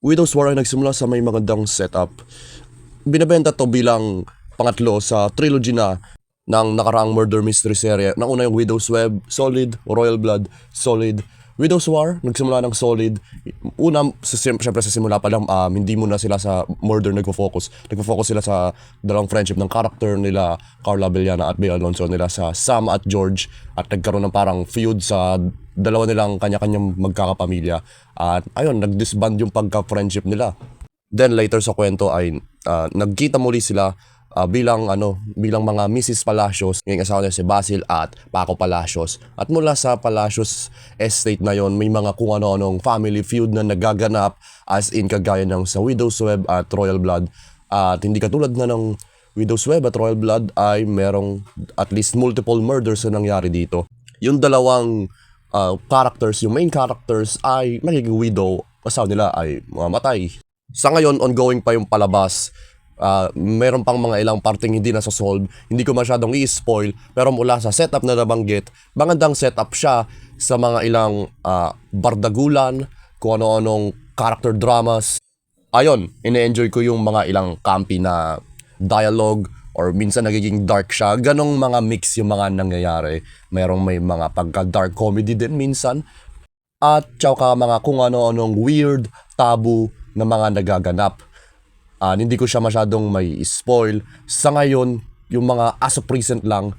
Widow's War ay nagsimula sa may magandang setup. Binebenta to bilang pangatlo sa trilogy na ng nakaraang murder mystery serye. Nauna yung Widow's Web, solid. Royal Blood, solid. Widow's War, nagsimula ng solid. Una, syempre sa simula pa lang, hindi muna sila sa murder nagfo-focus. Nagfo-focus sila sa dalawang friendship ng character nila, Carla Villana at Bea Alonso, nila sa Sam at George. At nagkaroon ng parang feud sa dalawa nilang kanya-kanyang magkakapamilya. At ayun, nag-disband yung pagka-friendship nila. Then later sa kwento ay nagkita muli sila bilang mga Mrs. Palacios, ngayong asawa niya si Basil at Paco Palacios. At mula sa Palacios estate na yon, may mga kung ano-anong family feud na nagaganap, as in kagaya ng sa Widow's Web at Royal Blood. At hindi katulad na ng Widow's Web at Royal Blood ay merong at least multiple murders na nangyari dito. Yung dalawang characters, yung main characters ay magiging widow, asawa nila ay mamatay. Sa ngayon, ongoing pa yung palabas. Meron pang mga ilang parting hindi nasa-solve. Hindi ko masyadong i-spoil, pero mula sa setup na nabanggit, magandang setup siya sa mga ilang bardagulan, kung ano-anong character dramas. Ayun, ine-enjoy ko yung mga ilang campy na dialogue, or minsan nagiging dark siya. Ganong mga mix yung mga nangyayari. May mga pagka-dark comedy din minsan. At tsaka mga kung ano-anong weird, tabu na mga nagaganap. Hindi ko siya masyadong may spoil. Sa ngayon, yung mga as of recent lang,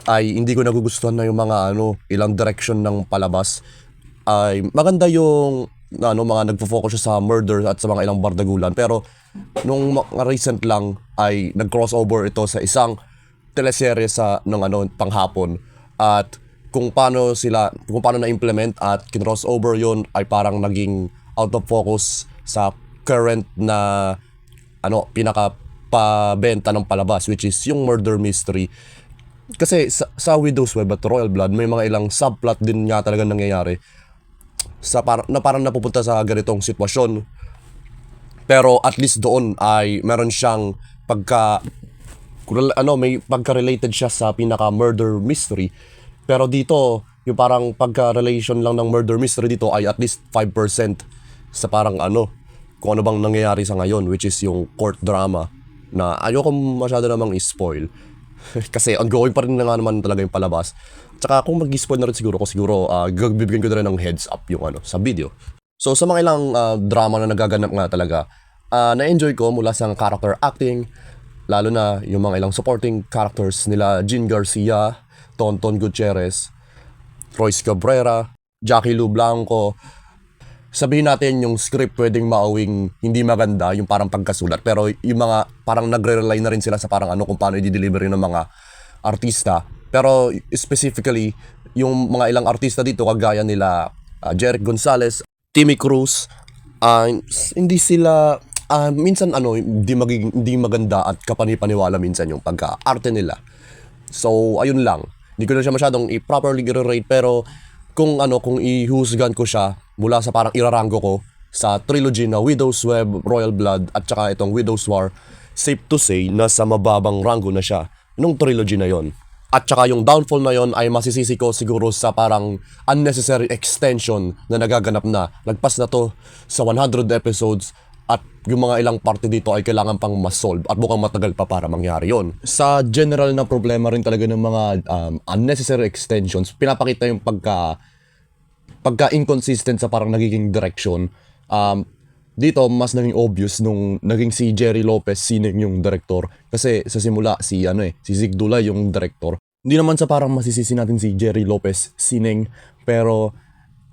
ay hindi ko nagugustuhan na yung mga ilang direction ng palabas. Ay maganda yung mga nagfo-focus siya sa murder at sa mga ilang bardagulan, pero nung mga recent lang ay nag-crossover ito sa isang teleserye sa panghapon, at kung paano na-implement at kin-crossover yun ay parang naging out of focus sa current na pinaka pabenta ng palabas, which is yung murder mystery. Kasi sa Widow's Web at Royal Blood may mga ilang subplot din nga talaga nangyayari na parang napupunta sa ganitong sitwasyon. Pero at least doon ay meron siyang may pagka-related siya sa pinaka-murder mystery. Pero dito, yung parang pagka-relation lang ng murder mystery dito ay at least 5% sa parang kung ano bang nangyayari sa ngayon, which is yung court drama na ayoko masyado namang i-spoil. Kasi ongoing pa rin na nga naman talaga yung palabas. Tsaka kung mag-spoil na rin siguro bibigyan ko na rin ng heads up yung sa video. So sa mga ilang drama na nagaganap nga talaga, na-enjoy ko mula sa character acting, lalo na yung mga ilang supporting characters nila Jean Garcia, Tonton Gutierrez, Royce Cabrera, Jackie Lou Blanco. Sabihin natin yung script pwedeng maawing hindi maganda, yung parang pagkasulat, pero yung mga parang nagre-rely na rin sila sa parang kung paano i-deliver ng mga artista. Pero specifically, yung mga ilang artista dito kagaya nila Jeric Gonzalez, Timmy Cruz, hindi sila minsan hindi maganda at kapani-paniwala minsan yung pagka-arte nila. So ayun lang. Hindi ko na siya masyadong i-properly rate, pero kung ihusgan ko siya mula sa parang irarango ko sa trilogy na Widow's Web, Royal Blood at saka itong Widow's War, safe to say na sa mababang rango na siya nung trilogy na yon. At saka yung downfall na yon ay masisisi ko siguro sa parang unnecessary extension na nagaganap na. Lagpas na to sa 100 episodes at yung mga ilang parte dito ay kailangan pang ma-solve at mukhang matagal pa para mangyari yon. Sa general na problema rin talaga ng mga unnecessary extensions, pinapakita yung pagka-inconsistent sa parang nagiging direction. Dito mas naging obvious nung naging si Jerry Lopez Sineng yung director, kasi sa simula si Zig Dulay yung director. Hindi naman sa parang masisisi natin si Jerry Lopez Sineng, pero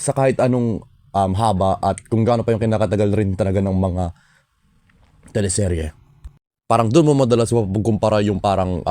sa kahit anong haba at kung gaano pa yung kinakatagal rin talaga ng mga teleserye, parang doon mo madalas mapagkumpara yung parang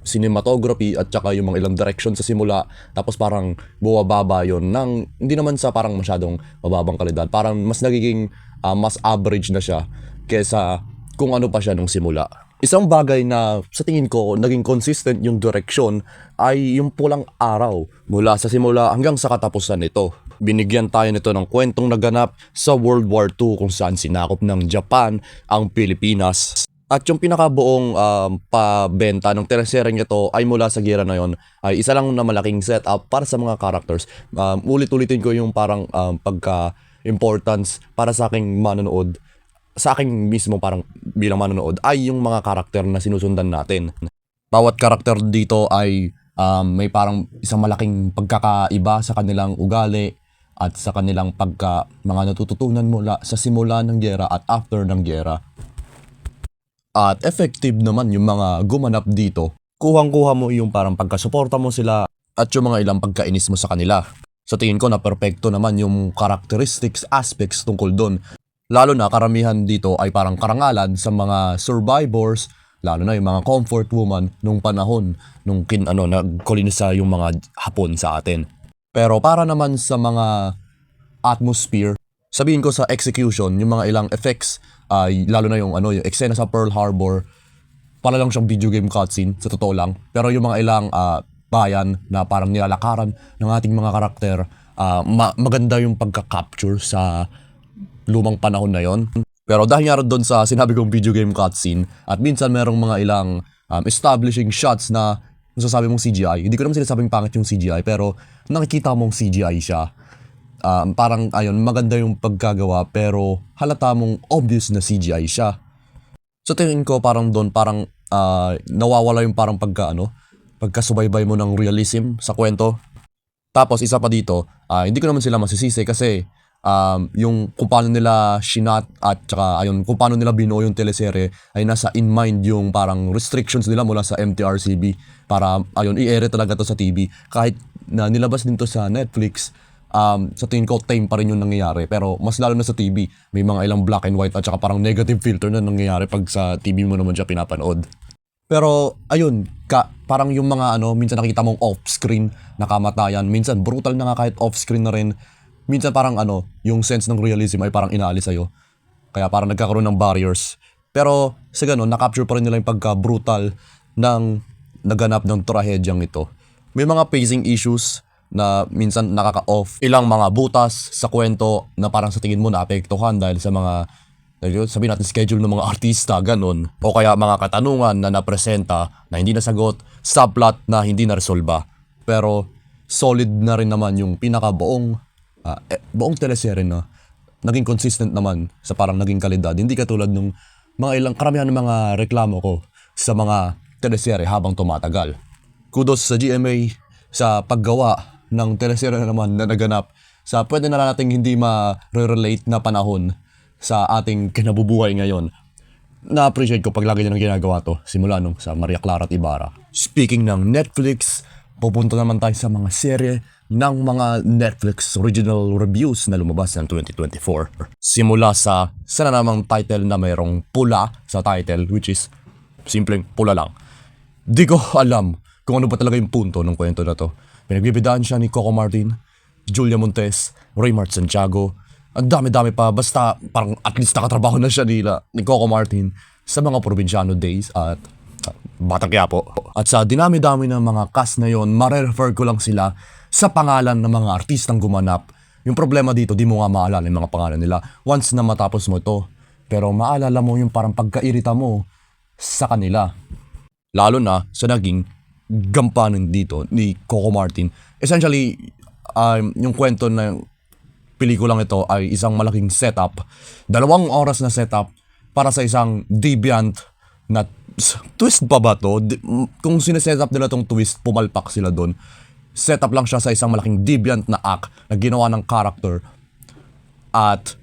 cinematography at saka yung mga ilang direction sa simula, tapos parang buwababa yon ng hindi naman sa parang masyadong mababang kalidad, parang mas nagiging mas average na siya kesa kung ano pa siya nung simula. Isang bagay na sa tingin ko naging consistent yung direction ay yung Pulang Araw mula sa simula hanggang sa katapusan nito. Binigyan tayo nito ng kwentong naganap sa World War II kung saan sinakop ng Japan ang Pilipinas. At yung pinakabuong pabenta ng teleseryeng ito ay mula sa gera na yon ay isa lang na malaking setup para sa mga characters. Ulit-ulitin ko yung parang importance para sa aking manonood, sa aking mismo parang bilang manonood, ay yung mga karakter na sinusundan natin. Bawat karakter dito ay may parang isang malaking pagkakaiba sa kanilang ugali at sa kanilang mga natututunan mula sa simula ng giyera at after ng giyera. At effective naman yung mga gumanap dito. Kuhang-kuha mo yung parang pagkasuporta mo sila at yung mga ilang pagkainis mo sa kanila. Sa tingin ko na perpekto naman yung characteristics, aspects tungkol doon. Lalo na karamihan dito ay parang karangalan sa mga survivors, lalo na yung mga comfort woman nung panahon nung nagkolonisa yung mga Hapon sa atin. Pero para naman sa mga atmosphere, sabihin ko sa execution, yung mga ilang effects, lalo na yung yung eksena sa Pearl Harbor, para lang siyang video game cutscene, sa totoo lang. Pero yung mga ilang bayan na parang nilalakaran ng ating mga karakter, maganda yung pagka-capture sa lumang panahon na yon. Pero dahil nga doon sa sinabi kong video game cutscene, at minsan merong mga ilang establishing shots na masasabi mong CGI. Hindi ko naman sinasabing pangit yung CGI, pero nakikita mong CGI siya. Parang maganda yung pagkagawa, pero halata mong obvious na CGI siya. So tingin ko parang doon nawawala yung parang pagkasubaybay mo ng realism sa kwento. Tapos isa pa dito, hindi ko naman sila masisisi kasi yung kung paano nila shinat at saka kung paano nila binuo yung teleserye ay nasa in mind yung parang restrictions nila mula sa MTRCB para i-air talaga to sa TV. Kahit na nilabas din to sa Netflix, sa tingin ko tame pa rin yung nangyayari, pero mas lalo na sa TV may mga ilang black and white at saka parang negative filter na nangyayari pag sa TV mo naman siya pinapanood. Pero parang yung mga minsan nakita mong off-screen na kamatayan, minsan brutal na nga kahit off-screen na rin. Minsan parang yung sense ng realism ay parang inaalis sa'yo. Kaya parang nagkakaroon ng barriers. Pero sa ganun, na-capture pa rin nila yung pagka-brutal ng naganap ng trahedyang ito. May mga pacing issues na minsan nakaka-off. Ilang mga butas sa kwento na parang sa tingin mo naapektuhan dahil sa mga sabihin natin schedule ng mga artista, ganun. O kaya mga katanungan na napresenta na hindi nasagot, subplot na hindi naresolba. Pero solid na rin naman yung buong teleserye na naging consistent naman sa parang naging kalidad. Hindi katulad nung mga ilang karamihan ng mga reklamo ko sa mga teleserye habang tumatagal. Kudos sa GMA sa paggawa ng teleserye na naman na naganap sa pwede na nating hindi ma-relate na panahon sa ating kinabubuhay ngayon. Na-appreciate ko pag lagi niya nang ginagawa to simula nung sa Maria Clara at Ibarra. Speaking ng Netflix, pupunta naman tayo sa mga serye ng mga Netflix original reviews na lumabas ng 2024. Simula sa sana namang title na mayroong pula sa title, which is simpleng pula lang. Di ko alam kung ano ba talaga yung punto ng kwento na to. Pinagbibidaan siya ni Coco Martin, Julia Montes, Raymart Santiago. Ang dami-dami pa, basta parang at least nakatrabaho na siya ni Coco Martin sa mga Provinciano Days at Batang Quiapo. At sa dinami-dami ng mga cast na yon, marerefer ko lang sila sa pangalan ng mga artistang gumanap. Yung problema dito, di mo nga maalala yung mga pangalan nila once na matapos mo to. Pero maalala mo yung parang pagkairita mo sa kanila. Lalo na sa naging gampanan dito ni Coco Martin. Essentially, yung kwento na pelikulang ito ay isang malaking setup. 2 oras na setup para sa isang deviant na twist pa ba to? Kung sineset-up nila tong twist, pumalpak sila doon. Setup lang siya sa isang malaking deviant na act na ginawa ng character. At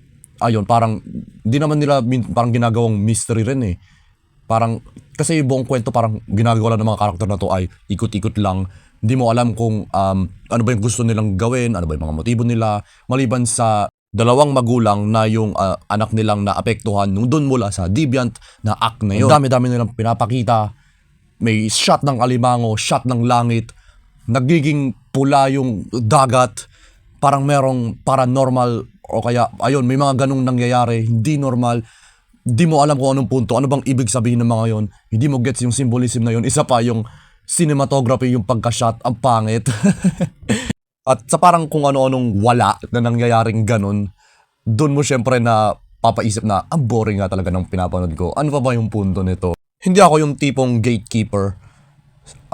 parang di naman nila parang ginagawang mystery rin eh. Parang kasi yung buong kwento parang ginagawa lang ng mga character na to ay ikot-ikot lang. Hindi mo alam kung ano ba yung gusto nilang gawin, ano ba yung mga motibo nila, maliban sa 2 magulang na yung anak nilang naapektuhan nung doon mula sa deviant na act na yun. Dami-dami nilang pinapakita, may shot ng alimango, shot ng langit, nagiging pula yung dagat, parang merong paranormal o kaya may mga ganong nangyayari, hindi normal. Hindi mo alam kung anong punto, ano bang ibig sabihin ng mga yon. Hindi mo gets yung symbolism na yon. Isa pa yung cinematography, yung pagka-shot, ang pangit. At sa parang kung ano-anong wala na nangyayaring ganun, doon mo syempre na papaisip na ang boring nga talaga ng pinapanood ko. Ano pa ba yung punto nito? Hindi ako yung tipong gatekeeper.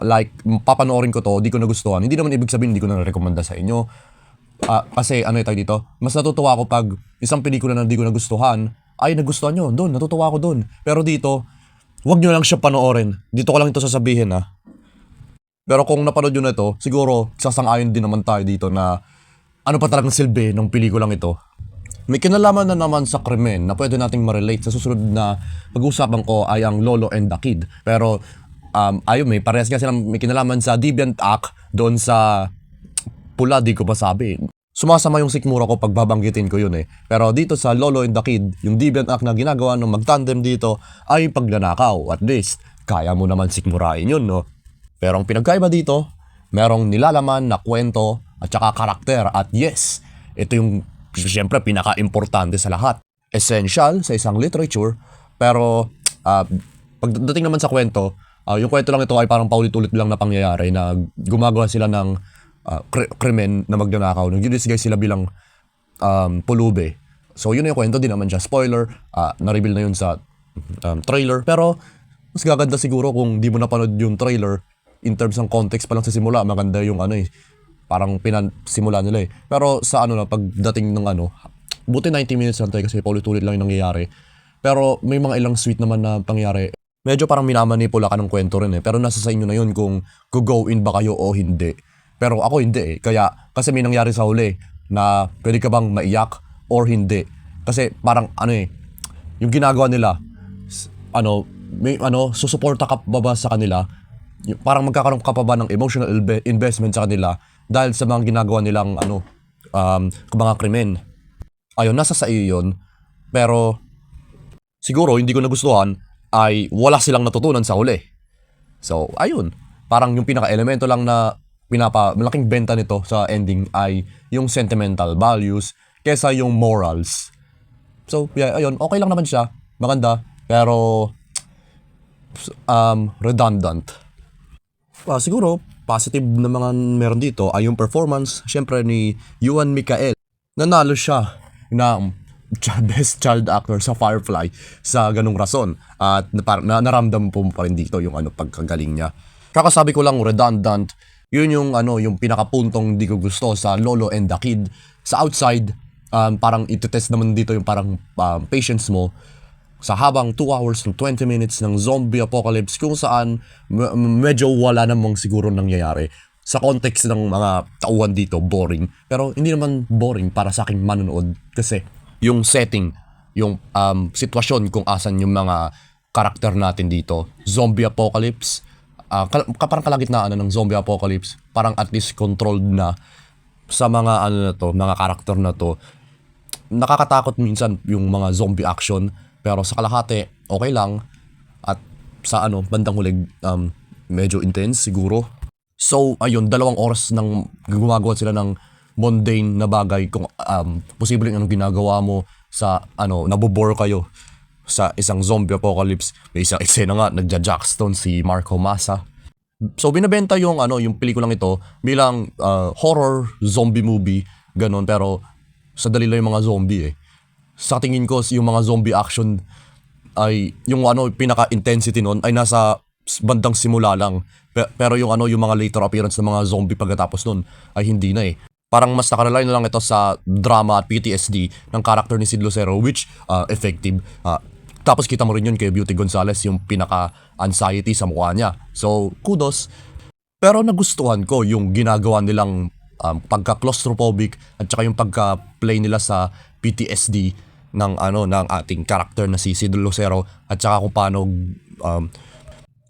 Like, papanoorin ko to, di ko nagustuhan. Hindi naman ibig sabihin hindi ko na rekomenda sa inyo. Kasi ano tayo dito, mas natutuwa ako pag isang pelikula na hindi ko nagustuhan, ay nagustuhan nyo, doon, natutuwa ako doon. Pero dito, wag nyo lang siya panoorin. Dito ko lang ito sasabihin ha. Pero kung napanood nyo na ito, siguro sasang-ayon din naman tayo dito na ano pa talagang silbi ng pelikulang ito. May kinalaman na naman sa krimen na pwede nating ma-relate sa susunod na pag-uusapan ko ay ang Lolo and the Kid. Pero ayun, may parehas nga silang may kinalaman sa Deviant Act doon sa pula, di ko masabi. Sumasama yung sikmura ko pag babanggitin ko yun eh. Pero dito sa Lolo and the Kid, yung Deviant Act na ginagawa ng magtandem dito ay pagnanakaw. At least, kaya mo naman sikmurain yun, no? Pero ang pinagkaiba dito, merong nilalaman na kwento at saka karakter. At yes, ito yung siyempre pinaka-importante sa lahat. Essential sa isang literature, pero pagdating naman sa kwento, yung kwento lang ito ay parang paulit-ulit lang na pangyayari na gumagawa sila ng krimen na magnanakaw. Nag-disguise sila bilang pulube. So yun yung kwento, din naman siya. Spoiler, na-reveal na yun sa trailer. Pero mas gaganda siguro kung di mo napanood yung trailer in terms ng context pa lang sa simula. Maganda yung ano eh. Parang pinansimula nila eh. Pero sa ano na, pagdating ng ano, buti 90 minutes lang tayo kasi paulit-ulit lang yung nangyayari. Pero may mga ilang sweet naman na pangyayari. Medyo parang minamanipula ka ng kwento rin eh. Pero nasa sa inyo na yun kung go in ba kayo o hindi. Pero ako hindi eh. Kasi may nangyari sa huli na pwede ka bang maiyak or hindi. Kasi parang ano eh, yung ginagawa nila, susuporta ka ba sa kanila? Parang magkakaroon ka pa ba ng emotional investment sa kanila dahil sa mga ginagawa nilang mga krimen. Ayun, nasa sa iyo yun. Pero siguro hindi ko nagustuhan ay wala silang natutunan sa huli. So, ayun. Parang yung pinaka-elemento lang na malaking benta nito sa ending ay yung sentimental values kesa yung morals. So, yeah, ayun. Okay lang naman siya. Maganda. Pero, redundant. Siguro, positive na mga meron dito ay yung performance, syempre ni Ewan Michael. Nanalo siya ng Best Child Actor sa Firefly sa ganung rason. At naramdam po pa rin dito yung pagkagaling niya. Kakasabi ko lang redundant, yun yung yung pinakapuntong di ko gusto sa Lolo and the Kid. Sa outside, parang ito-test naman dito yung parang patience mo sa habang 2 hours and 20 minutes ng zombie apocalypse kung saan medyo wala namang siguro nangyayari. Sa context ng mga tauhan dito, boring. Pero hindi naman boring para sa aking manonood kasi yung setting, yung sitwasyon kung asan yung mga karakter natin dito. Zombie apocalypse, parang kalagitnaan ng zombie apocalypse, parang at least controlled na sa mga mga karakter na to. Nakakatakot minsan yung mga zombie action, pero sa kalahati okay lang at sa bandang hulig medyo intense siguro. So ayun, 2 oras nang gumagawa sila ng mundane na bagay kung posibleng anong ginagawa mo sa nabobore kayo sa isang zombie apocalypse. May isang eksena nga nagja-jackstone si Marco Massa. So binebenta yung yung pelikulang ito bilang horror zombie movie ganon, pero sa dali lang yung mga zombie eh. Sa tingin ko yung mga zombie action ay yung pinaka-intensity nun ay nasa bandang simula lang. Pero yung yung mga later appearance ng mga zombie pagkatapos nun ay hindi na eh. Parang mas nakarely na lang ito sa drama at PTSD ng character ni Sid Lucero, which effective. Tapos kita mo rin yun kay Beauty Gonzalez, yung pinaka-anxiety sa mukha niya. So, kudos. Pero nagustuhan ko yung ginagawa nilang pagka-claustrophobic at saka yung pagka-play nila sa PTSD ng ng ating character na si Sid Lucero at saka kung paano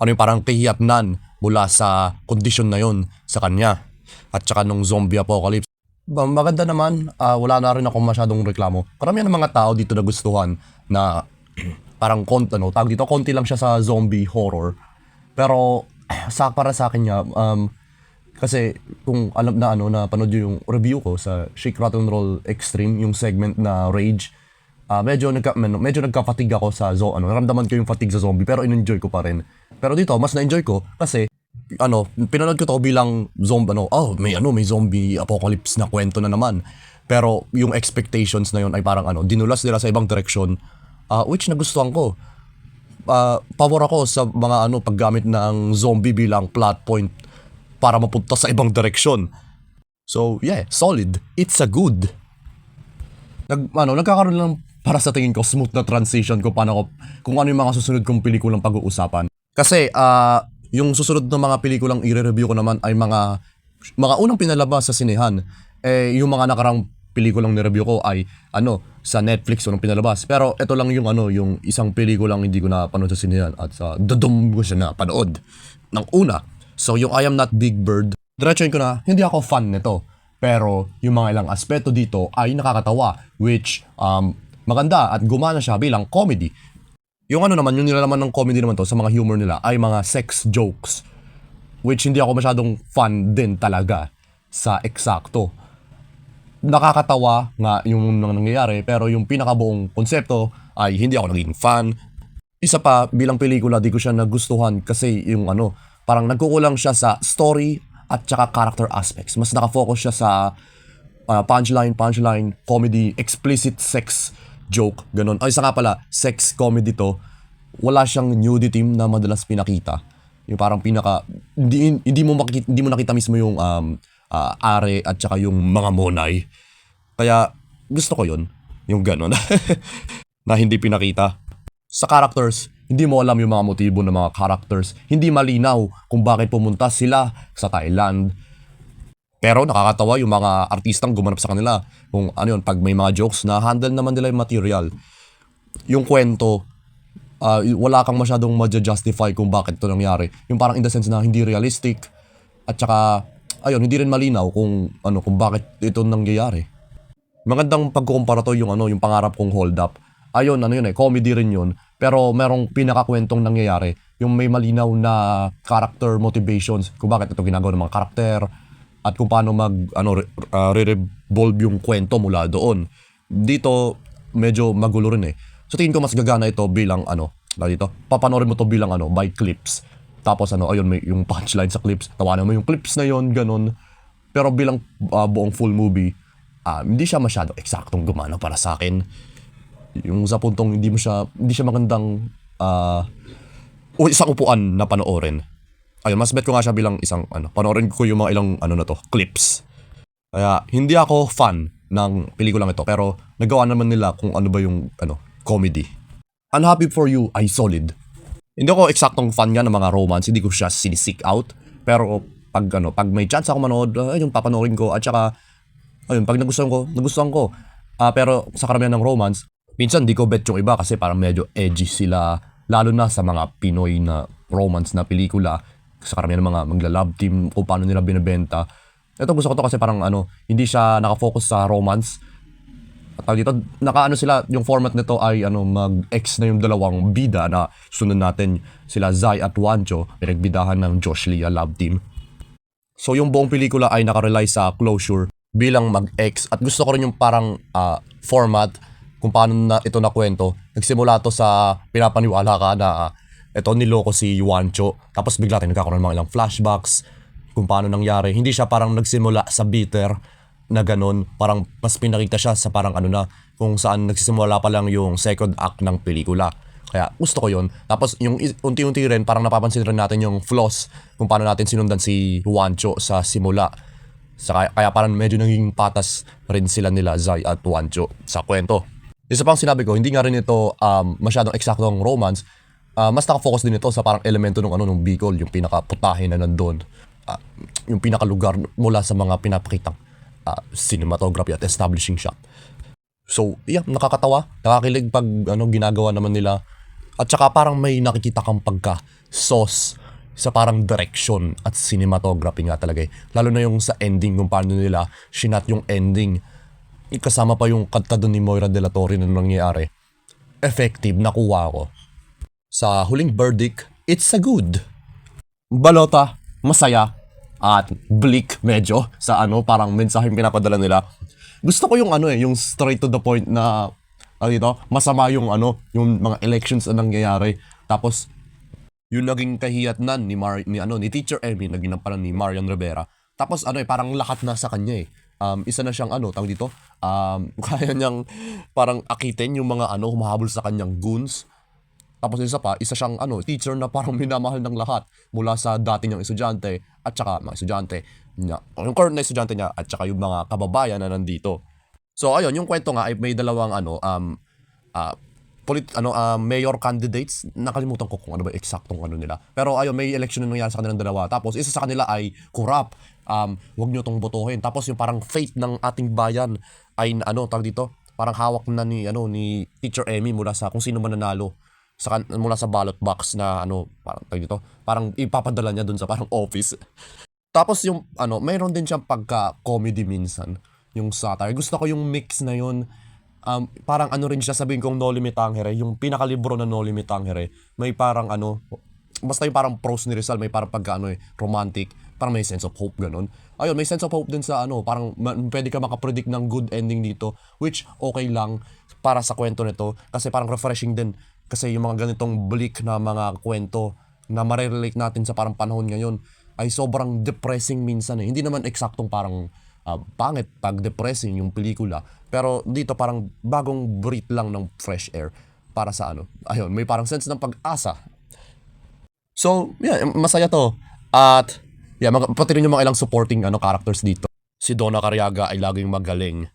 yung parang kahiyapnan mula sa kondisyon na yon sa kanya at saka nung zombie apocalypse. Maganda naman, wala na rin ako masyadong reklamo. Karamihan ng mga tao dito nagustuhan na parang tawag dito, konti lang siya sa zombie horror. Pero para sa akin niya, kasi kung alam na na panood yung review ko sa Shake Rattle Roll Extreme, yung segment na Rage, medyo nagka-fatigue ako sa naramdaman ko yung fatigue sa zombie, pero in-enjoy ko pa rin. Pero dito mas na-enjoy ko kasi pinanood ko to bilang zombie may zombie apocalypse na kwento na naman. Pero yung expectations na yun ay parang dinulas nila sa ibang direksyon, which nagustuhan ko. Pabor ako sa mga paggamit ng zombie bilang plot point para mapunta sa ibang direksyon. So, yeah, solid. It's a good. Nagkakaroon lang para sa tingin ko smooth na transition kung ano yung mga susunod kong pelikulang pag-uusapan. Kasi yung susunod na mga pelikulang i-review ko naman ay mga unang pinalabas sa sinehan. Yung mga nakarang pelikulang ni-review ko ay sa Netflix unang pinalabas. Pero ito lang yung isang pelikulang hindi ko napanood sa sinehan at sa dadum ko siya napanood ng una. So yung I Am Not Big Bird, diretsuhin ko na hindi ako fan nito. Pero yung mga ilang aspeto dito ay nakakatawa, which maganda at gumana siya bilang comedy. Yung yung nilalaman ng comedy naman to sa mga humor nila ay mga sex jokes, which hindi ako masyadong fan din talaga sa eksakto. Nakakatawa nga yung nangyayari, pero yung pinakabuong konsepto ay hindi ako naging fan. Isa pa, bilang pelikula, di ko siya nagustuhan kasi yung parang nagkukulang siya sa story at saka character aspects. Mas nakafocus siya sa punchline, comedy, explicit sex joke, ganun. Ay, isa nga pala, sex comedy to. Wala siyang nudity na madalas pinakita. Yung parang hindi mo nakita mismo yung are at saka yung mga monay. Kaya gusto ko yun, yung ganun. Na hindi pinakita. Sa characters, hindi mo alam yung mga motibo ng mga characters. Hindi malinaw kung bakit pumunta sila sa Thailand. Pero nakakatawa yung mga artistang gumanap sa kanila. Kung pag may mga jokes na handle naman nila yung material. Yung kwento, wala kang masyadong ma-justify kung bakit ito nangyari. Yung parang in the sense na hindi realistic. At saka, hindi rin malinaw kung bakit ito nangyayari. Magandang pagkukumpara to yung pangarap kong hold up. Comedy rin yun. Pero merong pinakakwentong nangyayari. Yung may malinaw na character motivations kung bakit ito ginagawa ng mga karakter at kung paano re-revolve yung kwento mula doon. Dito, medyo magulo rin eh. So tingin ko mas gagana ito bilang papanorin mo to bilang by clips. Tapos may yung punchline sa clips. Tawanan mo yung clips na yon, ganun. Pero bilang buong full movie, hindi siya masyado eksaktong gumana para sa akin. Yung sa puntong hindi siya magandang isang upuan na panoorin. Mas bet ko nga siya bilang isang panoorin ko yung mga ilang clips. Kaya hindi ako fan ng pelikulang ito, pero nagawa naman nila kung ano ba yung comedy. Unhappy for You ay solid. Hindi ako eksaktong fan nga ng mga romance, hindi ko siya sinisik out, pero pag may chance ako manood, yung papanoorin ko at saka pag nagustuhan ko. Pero sa karamihan ng romance, minsan di ko bet yung iba kasi parang medyo edgy sila, lalo na sa mga Pinoy na romance na pelikula, sa karamihan ng mga magla-love team, kung paano nila binibenta. Ito gusto ko to kasi parang hindi siya nakafocus sa romance. At dito, sila, yung format nito ay mag-ex na yung dalawang bida na sunod natin, sila Zai at Wancho, pinagbidahan ng Josh Lia love team. So yung buong pelikula ay nakarely sa closure bilang mag-ex, at gusto ko rin yung parang format kung paano na ito na kwento. Nagsimula to sa pinapaniwala ka na ito niloko si Wancho, tapos bigla tayo nagkakaroon ng mga ilang flashbacks kung paano nangyari. Hindi siya parang nagsimula sa bitter na ganun, parang mas pinakita siya sa parang kung saan nagsisimula pa lang yung second act ng pelikula. Kaya gusto ko yun. Tapos yung unti-unti rin parang napapansin rin natin yung flaws kung paano natin sinundan si Wancho sa simula. Kaya parang medyo naging patas rin sila nila Zai at Wancho sa kwento. Isa pang sinabi ko, hindi nga rin ito masyadong eksaktong romance. Mas nakafocus din ito sa parang elemento nung Bicol, yung pinakaputahe na nandun. Yung pinakalugar mula sa mga pinapakitang cinematography at establishing shot. So, nakakatawa, nakakilig pag ginagawa naman nila. At saka parang may nakikita kang pagka-sauce sa parang direction at cinematography nga talaga eh. Lalo na yung sa ending, kung paano nila shinat yung ending. Kasama pa yung kanta doon ni Moira De La Torre na nangyayari. Effective, nakuha ko. Sa huling verdict, it's a good. Balota, masaya, at bleak medyo sa parang mensaheng pinapadala nila. Gusto ko yung yung straight to the point na masama yung yung mga elections na nangyayari. Tapos yung naging kahiyatnan ni Teacher Emmy, naging nampanan ni Marian Rivera. Tapos parang lahat na sa kanya eh. Isa na siyang kaya niyang parang akitin yung mga humahabol sa kanyang goons. Tapos isa siyang teacher na parang minamahal ng lahat mula sa dati niyang estudyante at saka mga estudyante. niya, yung current na estudyante niya at saka yung mga kababayan na nandito. So ayun, yung kwento nga ay may dalawang ah, mayor candidates. Nakalimutan ko kung ano ba eksaktong ano nila. Pero ayun, may election na nangyari sa kanilang dalawa. Tapos isa sa kanila ay corrupt. Wag nyo tong botohin. Tapos yung parang fate ng ating bayan ay tawag dito, parang hawak na ni Teacher Emmy mula sa kung sino man nanalo mula sa ballot box na parang tawag dito, parang ipapadala niya dun sa parang office. Tapos yung mayroon din siyang pagka-comedy minsan, yung satire. Gusto ko yung mix na yun. Parang rin siya, sabihin kong No Limit Tangere, yung pinakalibro na No Limit Tangere. May parang basta yung parang prose ni Rizal, may parang pagka romantic, parang may sense of hope ganun. Ayun, may sense of hope din sa parang pwede ka makapredict ng good ending dito, which okay lang para sa kwento nito kasi parang refreshing din kasi yung mga ganitong bleak na mga kwento na marirelate natin sa parang panahon ngayon ay sobrang depressing minsan eh. Hindi naman eksaktong parang pangit pag depressing yung pelikula, pero dito parang bagong breath lang ng fresh air para sa ayun, may parang sense ng pag-asa. So yeah, masaya to. At yeah, pati rin yung mga ilang supporting characters dito. Si Donna Cariaga ay laging magaling.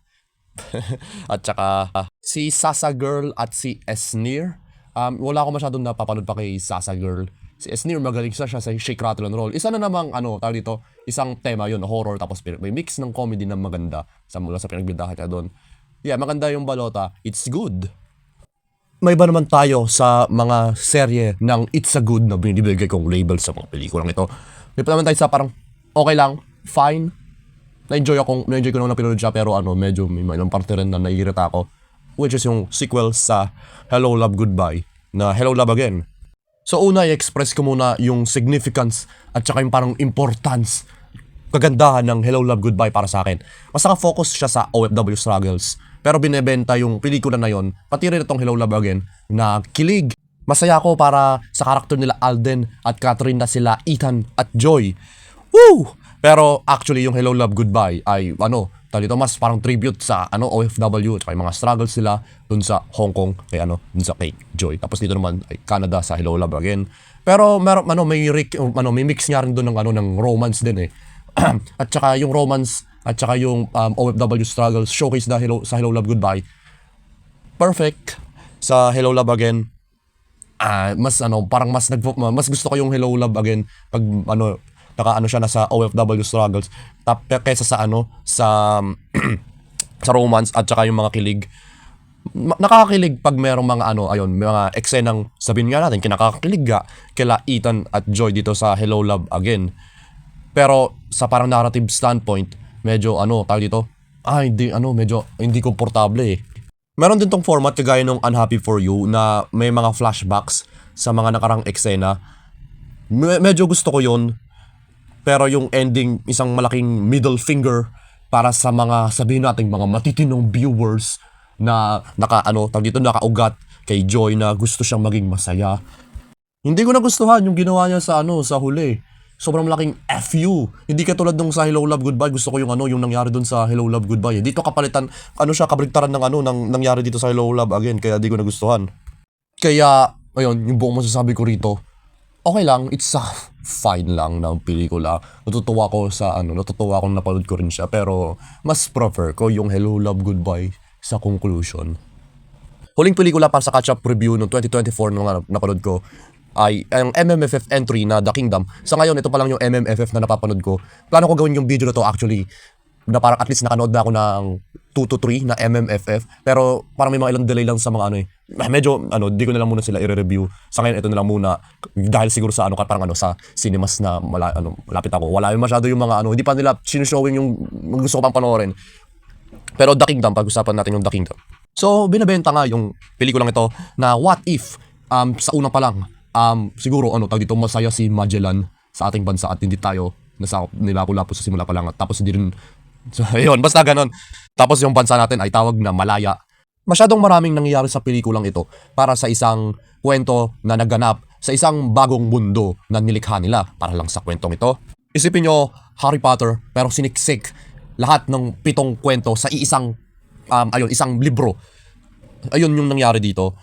At saka si Sasa Girl at si Esnir. Wala ako masyadong napapanood pa kay Sasa Girl. Si Esnir magaling siya sa Shake, Rattle and Roll. Isa na namang tawag dito, isang tema yun, horror, tapos may mix ng comedy na maganda mula sa pinagbidahan niya doon. Yeah, maganda yung balota. It's good. May iba naman tayo sa mga serye ng It's a Good na binibigay kong label sa mga pelikulang ito. May pa naman tayo sa parang okay lang, fine. Na-enjoy ko naman na pinanood siya, pero medyo may ilang parte rin na naiirita ako. Which is yung sequel sa Hello Love Goodbye na Hello Love Again. So una, i-express ko muna yung significance at saka yung parang importance, kagandahan ng Hello Love Goodbye para sa akin. Mas naka-focus siya sa OFW struggles, pero binebenta yung pelikula na yon, pati rin itong Hello Love Again, na kilig. Masaya ako para sa karakter nila Alden at Catherine na sila Ethan at Joy. Woo! Pero actually yung Hello Love Goodbye ay dito mas parang tribute sa OFW at yung mga struggles sila dun sa Hong Kong dun sa kay Joy. Tapos dito naman ay Canada sa Hello Love Again. Pero meron may mix nga rin doon ng romance din eh. At saka yung romance at saka yung OFW struggles showcase sa Hello Love Goodbye. Perfect. Sa Hello Love Again, parang mas gusto ko yung Hello Love Again pag siya nasa OFW struggles kaysa sa sa romance at saka yung mga kilig. Nakakakilig pag merong mga mga eksenang sabihin nga natin kinakakilig kila Ethan at Joy dito sa Hello Love Again. Pero sa parang narrative standpoint, medyo tawag dito, medyo hindi komportable eh. Meron din tong format kagaya nung Unhappy For You na may mga flashbacks sa mga nakarang eksena. Medyo gusto ko yun. Pero yung ending, isang malaking middle finger para sa mga, sabihin natin, mga matitinong viewers na nakaugat kay Joy na gusto siyang maging masaya. Hindi ko nagustuhan yung ginawa niya sa huli. Sobrang malaking FU. Hindi katulad nung sa Hello Love Goodbye. Gusto ko yung yung nangyari dun sa Hello Love Goodbye. Dito kapalitan, kabaligtaran ng nangyari dito sa Hello Love Again. Kaya di ko nagustuhan. Kaya, ayun, yung buong masasabi ko rito, okay lang, it's fine lang ng pelikula. Natutuwa ko kung napanood ko rin siya, pero mas prefer ko yung Hello Love Goodbye sa conclusion. Huling pelikula para sa catch-up review noong 2024 nung napanood ko ay ang MMFF entry na The Kingdom. Sa ngayon, ito pa lang yung MMFF na napapanood ko. Plano ko gawin yung video na to actually, na parang at least nakanood na ako ng 2 to 3 na MMFF, pero parang may mga ilang delay lang sa mga medyo di ko na lang muna sila i-review. Sa ngayon ito na lang muna dahil siguro sa parang sa cinemas na malapit ako. Wala yung masyado yung mga hindi pa nila sinishowing yung gusto ko pang panoorin. Pero The Kingdom, pag-usapan natin yung The Kingdom. So binebenta nga yung pelikulang ito na what if sa una pa lang siguro dito masaya si Magellan sa ating bansa at hindi tayo nilapo-lapo sa simula pa lang at tapos hindi rin. So, ayun, basta ganon. Tapos yung bansa natin ay tawag na Malaya. Masyadong maraming nangyayari sa pelikulang ito para sa isang kwento na naganap sa isang bagong mundo na nilikha nila para lang sa kwentong ito. Isipin nyo, Harry Potter, pero siniksik lahat ng 7 kwento sa isang libro. Ayun yung nangyari dito.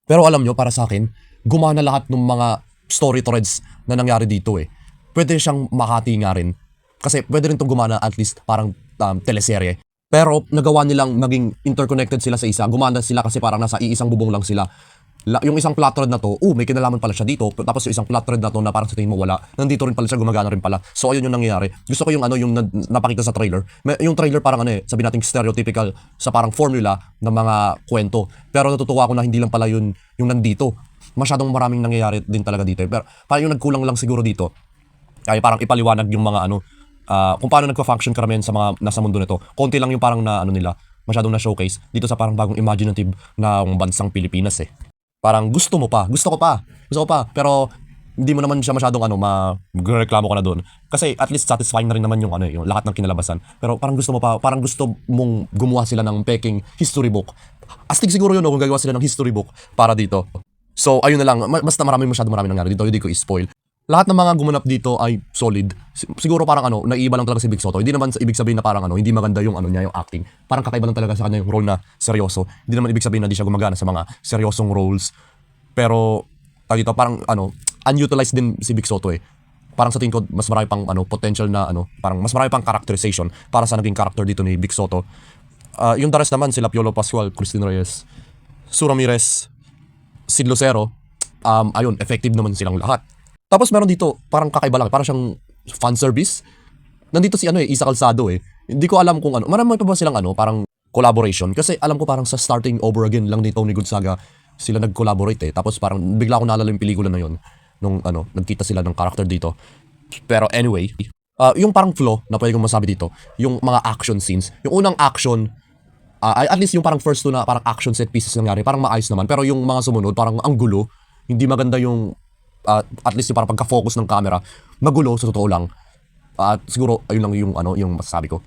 Pero alam nyo, para sa akin, gumana lahat ng mga story threads na nangyari dito eh. Pwede siyang makati nga rin Kasi pwede rin itong gumana at least parang teleserye. Pero nagawa nilang maging interconnected sila sa isa. Gumana sila kasi parang nasa iisang bubong lang sila. Yung isang plot thread na to, may kinalaman pala siya dito. Tapos yung isang plot thread na to na parang sa tingin mo wala, nandito rin pala siya, gumagana rin pala. So ayun yung nangyayari. Gusto ko yung yung napakita sa trailer. Yung trailer parang sabi nating stereotypical sa parang formula ng mga kwento. Pero natutuwa ako na hindi lang pala yung nandito. Masyadong maraming nangyayari din talaga dito. Pero parang yung nagkulang lang siguro dito ay parang ipaliwanag yung mga kung paano nagka-function karamihan sa mga nasa mundo nito. Konti lang yung parang na nila, masyadong na showcase dito sa parang bagong imaginative na bansang Pilipinas eh. Parang gusto ko pa, pero hindi mo naman siya masyadong magreklamo ka na doon. Kasi at least satisfying na rin naman yung yung lahat ng kinalabasan. Pero parang gusto mo pa, parang gusto mong gumawa sila ng peking history book. Astig siguro yun kung gagawa sila ng history book para dito. So ayun na lang, basta masyadong marami nangyari dito, hindi ko i-spoil. Lahat ng mga gumanap dito ay solid. Siguro parang naiiba lang talaga si Big Soto. Hindi naman ibig sabihin na parang hindi maganda yung niya, yung acting. Parang kakaiba lang talaga sa kanya yung role na seryoso. Hindi naman ibig sabihin na di siya gumagana sa mga seryosong roles. Pero dito parang unutilized din si Big Soto eh. Parang sa tingin ko mas marami pang potential na parang mas marami pang characterization para sa naging character dito ni Big Soto. Yung the rest naman sila Piolo Pascual, Christine Reyes, Su Ramirez, Sid Lucero, ayun, effective naman silang lahat. Tapos meron dito, parang kakaiba lang, parang siyang fan service. Nandito si Isa Calzado eh. Hindi ko alam kung marami pa ba silang parang collaboration. Kasi alam ko parang sa Starting Over Again lang ni Tony Gonzaga sila nag-collaborate eh. Tapos parang bigla ko naalala yung pelikula na yon nung nagkita sila ng character dito. Pero anyway, yung parang flow na pwede kong masabi dito, yung mga action scenes, yung unang action, at least yung parang first two na parang action set pieces nangyari, parang maayos naman. Pero yung mga sumunod, parang ang gulo, hindi maganda yung at least yung parang pagka-focus ng camera, magulo sa totoo lang. At siguro ayun lang yung masasabi ko.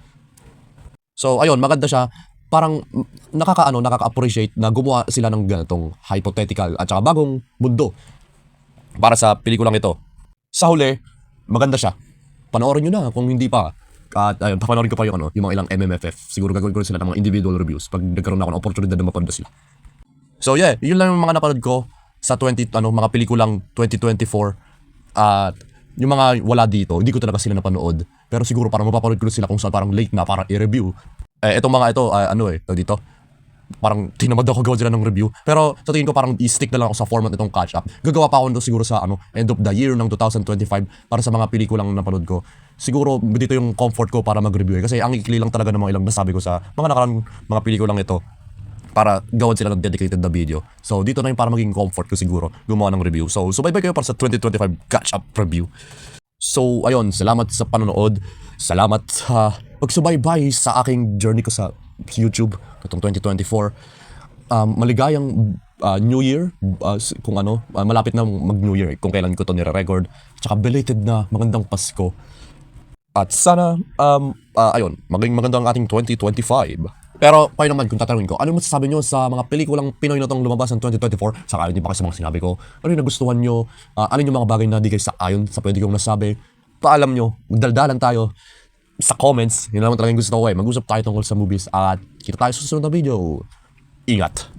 So ayun, maganda siya. Parang nakaka-appreciate na gumawa sila ng ganitong hypothetical at saka bagong mundo para sa pelikulang ito. Sa huli, maganda siya. Panoorin nyo na kung hindi pa. At ayun, papanoorin ko pa yung mga ilang MMFF. Siguro gagawin ko rin sila ng mga individual reviews pag nagkaroon ako ng opportunity na mapanood sila. So yeah, yun lang yung mga napanood ko sa mga pelikulang 2024. At yung mga wala dito, hindi ko talaga sila napanood. Pero siguro parang mapapanood ko sila kung saan parang late na para i-review. Itong mga ito, dito, parang tinamad ako gawa sila ng review. Pero sa tingin ko parang i-stick na lang ako sa format itong catch up. Gagawa pa ako siguro sa end of the year ng 2025 para sa mga pelikulang napanood ko. Siguro dito yung comfort ko para mag-review Kasi ang ikli lang talaga ng mga ilang nasabi ko sa mga nakarang mga pelikulang ito para gawan sila ng dedicated na video. So dito na yung para maging comfort ko siguro gumawa ng review. So bye-bye kayo para sa 2025 catch up review. So ayun, salamat sa panonood. Salamat sa pagsubaybay sa aking journey ko sa YouTube itong 2024. Maligayang New Year kung malapit na mag-New Year kung kailan ko to nire-record. Tsaka belated na magandang Pasko. At sana ayun, maging maganda ang ating 2025. Pero kayo naman kung tatanungin ko, ano masasabi nyo sa mga pelikulang Pinoy na itong lumabas ng 2024? Saka hindi ba kayo sa mga sinabi ko? Ano yung nagustuhan nyo? Ano yung mga bagay na di kayo sa ayon sa pwede kong nasabi? Paalam nyo, magdaldalan tayo sa comments. Yun naman talaga yung gusto ko Mag-usap tayo tungkol sa movies at kita tayo sa susunod na video. Ingat!